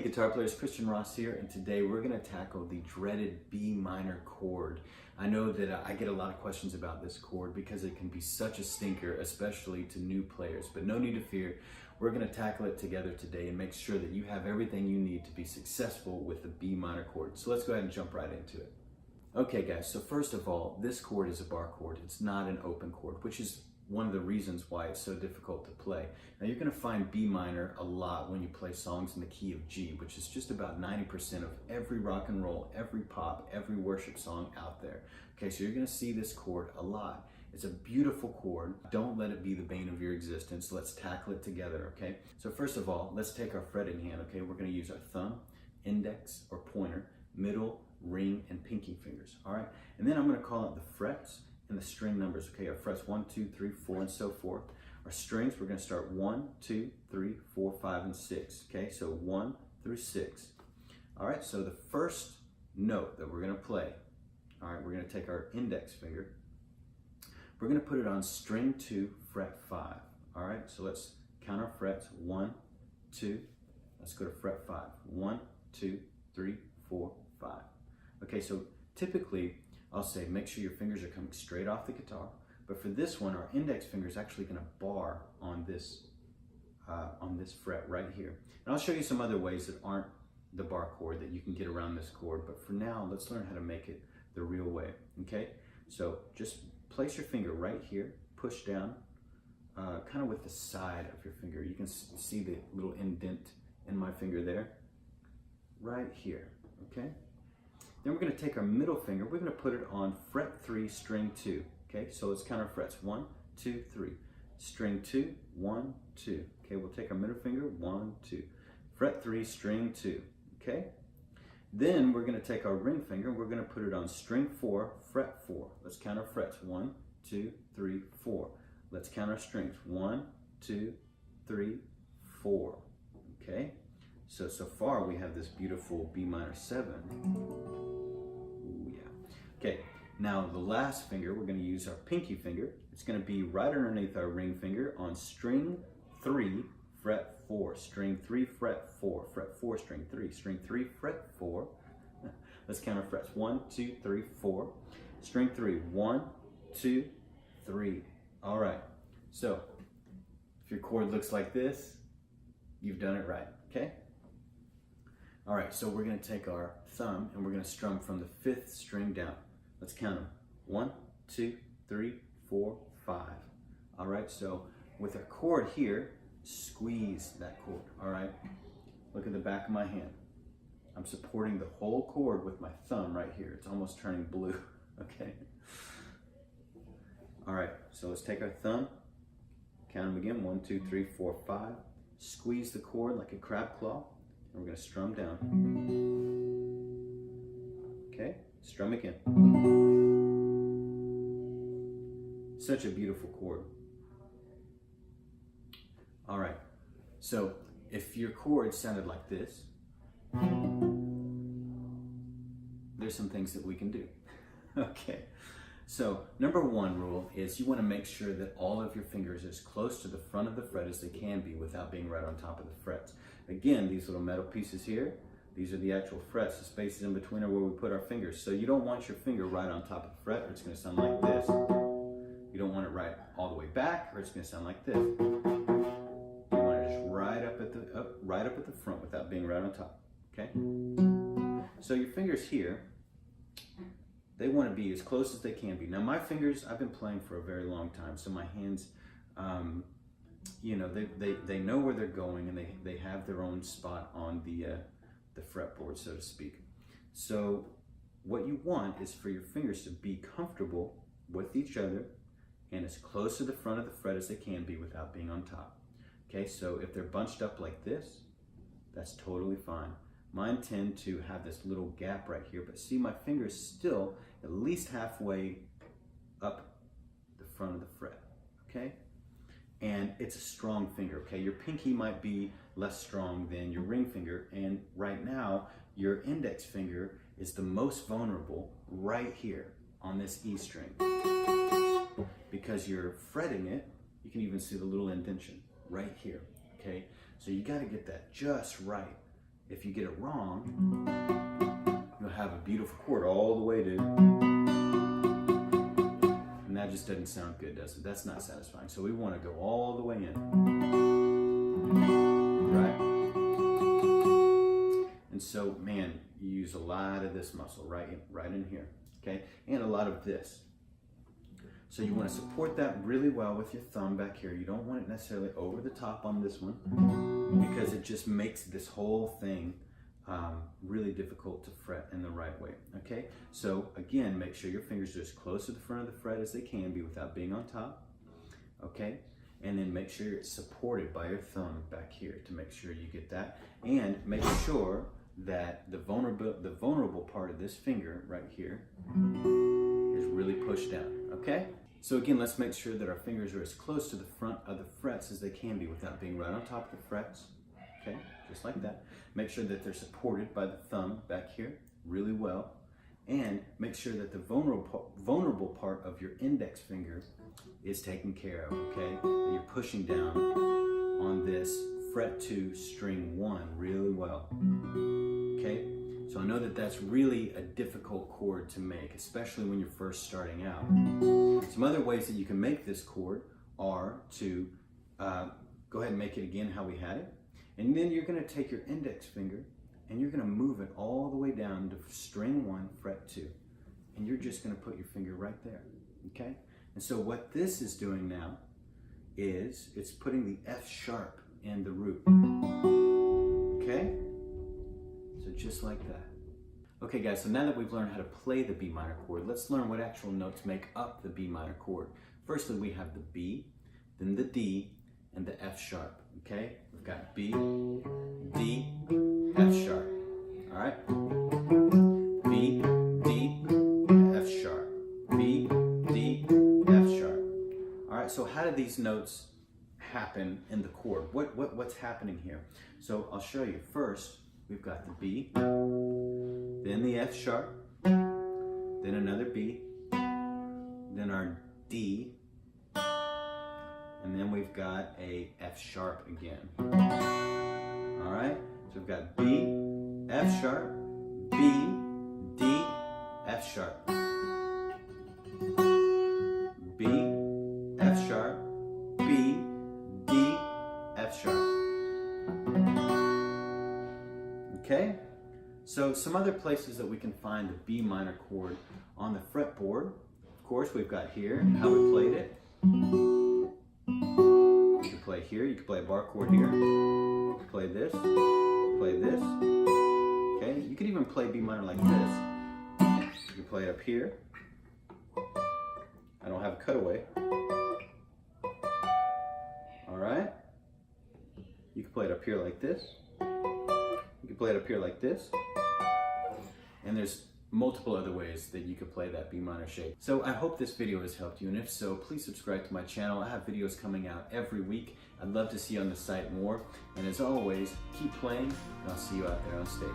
guitar players, Christian Ross here, and today we're going to tackle the dreaded B minor chord. I know that I get a lot of questions about this chord because it can be such a stinker, especially to new players, but no need to fear. We're going to tackle it together today and make sure that you have everything you need to be successful with the B minor chord. So let's go ahead and jump right into it. Okay guys, so first of all, this chord is a bar chord. It's not an open chord, which is one of the reasons why it's so difficult to play. Now you're going to find B minor a lot when you play songs in the key of G, which is just about 90% of every rock and roll, every pop, every worship song out there. Okay, so you're going to see this chord a lot. It's a beautiful chord. Don't let it be the bane of your existence. Let's tackle it together, okay? So first of all, let's take our fretting hand, okay? We're going to use our thumb, index or pointer, middle, ring, and pinky fingers, all right? And then I'm going to call out the frets and the string numbers, okay? Our frets 1, 2, 3, 4, and so forth. Our strings, we're going to start 1, 2, 3, 4, 5, and 6, okay? So 1 through 6. All right, so the first note that we're going to play, all right, we're going to take our index finger. We're going to put it on string 2, fret 5. All right, so let's count our frets. 1, 2, let's go to fret 5. 1, 2, 3, 4, 5. Okay, so typically, I'll say make sure your fingers are coming straight off the guitar, but for this one, our index finger is actually going to bar on this fret right here. And I'll show you some other ways that aren't the bar chord that you can get around this chord, but for now, let's learn how to make it the real way, okay? So just place your finger right here, push down, kind of with the side of your finger. You can see the little indent in my finger there, right here, okay? Then we're going to take our middle finger, we're going to put it on fret 3, string 2. Okay, so let's count our frets. 1, 2, 3. String 2, 1, 2. Okay, we'll take our middle finger, 1, 2. Fret 3, string 2. Okay, then we're going to take our ring finger, we're going to put it on string 4, fret 4. Let's count our frets. 1, 2, 3, 4. Let's count our strings. 1, 2, 3, 4. Okay, so far we have this beautiful B minor 7. Okay, now the last finger, we're going to use our pinky finger. It's going to be right underneath our ring finger on string 3, fret 4. String 3, fret 4. Fret 4, string 3. String 3, fret 4. Let's count our frets. 1, 2, 3, 4. String 3, 1, 2, 3. All right, so if your chord looks like this, you've done it right, okay? All right, so we're going to take our thumb and we're going to strum from the 5th string down. Let's count them. 1, 2, 3, 4, 5. All right, so with our chord here, squeeze that chord. All right, look at the back of my hand. I'm supporting the whole chord with my thumb right here. It's almost turning blue, okay? All right, so let's take our thumb, count them again. 1, 2, 3, 4, 5. Squeeze the chord like a crab claw, and we're going to strum down. Okay, strum again. Such a beautiful chord. All right, so if your chord sounded like this, there's some things that we can do. Okay, so number 1 rule is you want to make sure that all of your fingers are as close to the front of the fret as they can be without being right on top of the frets. Again, these little metal pieces here, these are the actual frets. The spaces in between are where we put our fingers. So you don't want your finger right on top of the fret or it's going to sound like this. You don't want it right all the way back or it's going to sound like this. You want it just right up at the front without being right on top. Okay? So your fingers here, they want to be as close as they can be. Now my fingers, I've been playing for a very long time, so my hands, you know, they know where they're going and they have their own spot on the fretboard, so to speak. So what you want is for your fingers to be comfortable with each other and as close to the front of the fret as they can be without being on top. Okay, so if they're bunched up like this, that's totally fine. Mine tend to have this little gap right here, but see my fingers still at least halfway up the front of the fret, okay? And it's a strong finger, okay? Your pinky might be less strong than your ring finger, and right now, your index finger is the most vulnerable right here on this E string. Because you're fretting it, you can even see the little indentation right here, okay? So you gotta get that just right. if you get it wrong, you'll have a beautiful chord all the way to, and that just doesn't sound good, does it? That's not satisfying. So we want to go all the way in, right? And so, man, you use a lot of this muscle right in here, okay? And a lot of this. So you want to support that really well with your thumb back here. You don't want it necessarily over the top on this one because it just makes this whole thing really difficult to fret in the right way, okay? So again, make sure your fingers are as close to the front of the fret as they can be without being on top, okay? And then make sure it's supported by your thumb back here to make sure you get that. And make sure that the vulnerable part of this finger right here is really pushed down, okay? So again, let's make sure that our fingers are as close to the front of the frets as they can be without being right on top of the frets, okay? Just like that. Make sure that they're supported by the thumb back here really well. And make sure that the vulnerable part of your index finger is taken care of, okay? And you're pushing down on this fret 2, string 1 really well, okay? So I know that that's really a difficult chord to make, especially when you're first starting out. Some other ways that you can make this chord are to go ahead and make it again how we had it. And then you're going to take your index finger and you're going to move it all the way down to string 1, fret 2. And you're just going to put your finger right there, okay? And so what this is doing now is it's putting the F sharp in the root, okay? So just like that. Okay guys, so now that we've learned how to play the B minor chord, let's learn what actual notes make up the B minor chord. Firstly, we have the B, then the D, and the F sharp, okay? We've got B, D, F sharp, all right? B, D, F sharp, B, D, F sharp. All right, so how do these notes happen in the chord? What's happening here? So I'll show you. First, we've got the B, then the F sharp, then another B, then our D, and then we've got a F sharp again. All right, so we've got B, F sharp, B, D, F sharp, B, F sharp, B, D, F sharp. Okay, so some other places that we can find the B minor chord on the fretboard, of course, we've got here how we played it. You can play here, you can play a bar chord here, you can play this, okay? You could even play B minor like this. You can play it up here. I don't have a cutaway. All right? You can play it up here like this. You can play it up here like this. And there's multiple other ways that you could play that B minor shape. So I hope this video has helped you, and if so, please subscribe to my channel. I have videos coming out every week. I'd love to see you on the site more. And as always, keep playing, and I'll see you out there on stage.